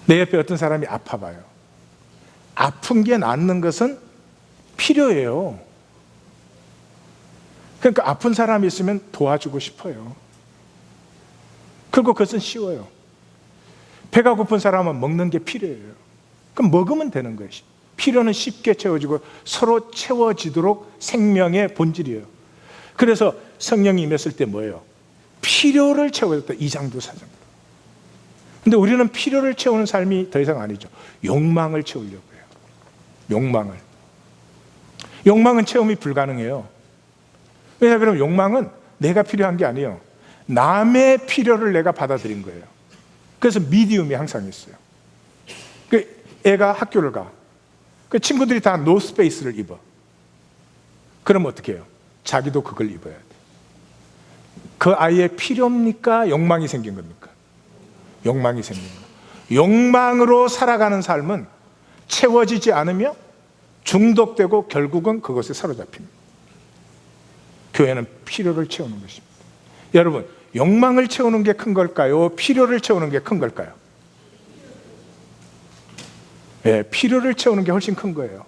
내 옆에 어떤 사람이 아파봐요. 아픈 게 낫는 것은 필요해요. 그러니까 아픈 사람이 있으면 도와주고 싶어요. 그리고 그것은 쉬워요. 배가 고픈 사람은 먹는 게 필요해요. 그럼 먹으면 되는 것이. 필요는 쉽게 채워지고 서로 채워지도록 생명의 본질이에요. 그래서 성령이 임했을 때 뭐예요? 필요를 채워줬다. 2장도 4장도. 근데 우리는 필요를 채우는 삶이 더 이상 아니죠. 욕망을 채우려고 해요. 욕망은 체험이 불가능해요. 왜냐 그러면 욕망은 내가 필요한 게 아니에요. 남의 필요를 내가 받아들인 거예요. 그래서 미디움이 항상 있어요. 그 애가 학교를 가. 그 친구들이 다 노스페이스를 입어. 그럼 어떻게 해요? 자기도 그걸 입어야 돼. 그 아이의 필요입니까? 욕망이 생긴 겁니까? 욕망이 생긴 거예요. 욕망으로 살아가는 삶은 채워지지 않으며 중독되고 결국은 그것에 사로잡힙니다. 교회는 필요를 채우는 것입니다. 여러분, 욕망을 채우는 게 큰 걸까요? 필요를 채우는 게 큰 걸까요? 네, 필요를 채우는 게 훨씬 큰 거예요.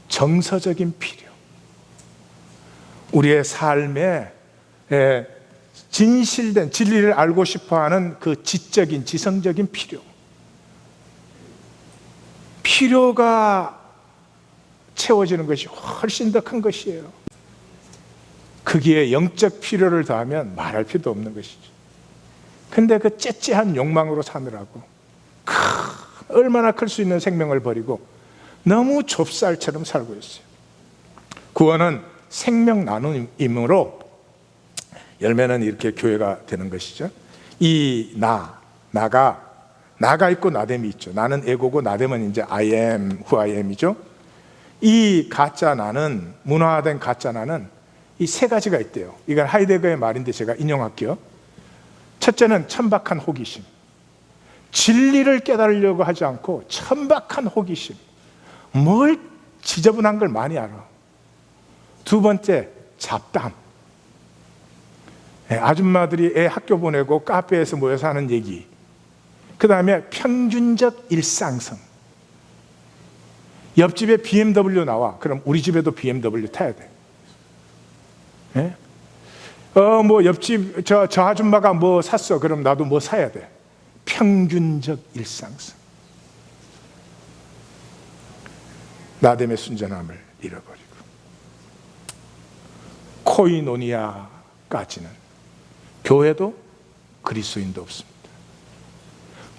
정서적인 필요. 우리의 삶에 진실된 진리를 알고 싶어하는 그 지적인 지성적인 필요. 필요가 채워지는 것이 훨씬 더 큰 것이에요. 거기에 영적 필요를 더하면 말할 필요도 없는 것이죠. 근데 그 째째한 욕망으로 사느라고 얼마나 클 수 있는 생명을 버리고 너무 좁쌀처럼 살고 있어요. 구원은 생명 나눔이므로 열매는 이렇게 교회가 되는 것이죠. 이 나가 있고 나됨이 있죠. 나는 에고고 나됨은 이제 I am, who I am이죠. 이 가짜 나는, 문화화된 가짜 나는 이 세 가지가 있대요. 이건 하이데거의 말인데 제가 인용할게요. 첫째는 천박한 호기심. 진리를 깨달으려고 하지 않고 천박한 호기심. 뭘 지저분한 걸 많이 알아. 두 번째, 잡담. 아줌마들이 애 학교 보내고 카페에서 모여서 하는 얘기. 그 다음에 평균적 일상성. 옆집에 BMW 나와. 그럼 우리 집에도 BMW 타야 돼. 예? 뭐 옆집 저 아줌마가 뭐 샀어. 그럼 나도 뭐 사야 돼. 평균적 일상성. 나됨의 순전함을 잃어버리고 코이노니아까지는 교회도 그리스도인도 없습니다.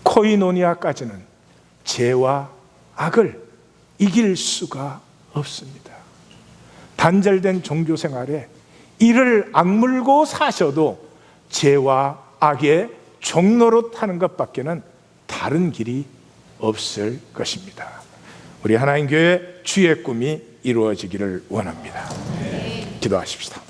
코이노니아까지는 죄와 악을 이길 수가 없습니다. 단절된 종교 생활에 이를 악물고 사셔도 죄와 악의 종로로 타는 것밖에는 다른 길이 없을 것입니다. 우리 하나님 교회 주의 꿈이 이루어지기를 원합니다. 기도하십시다.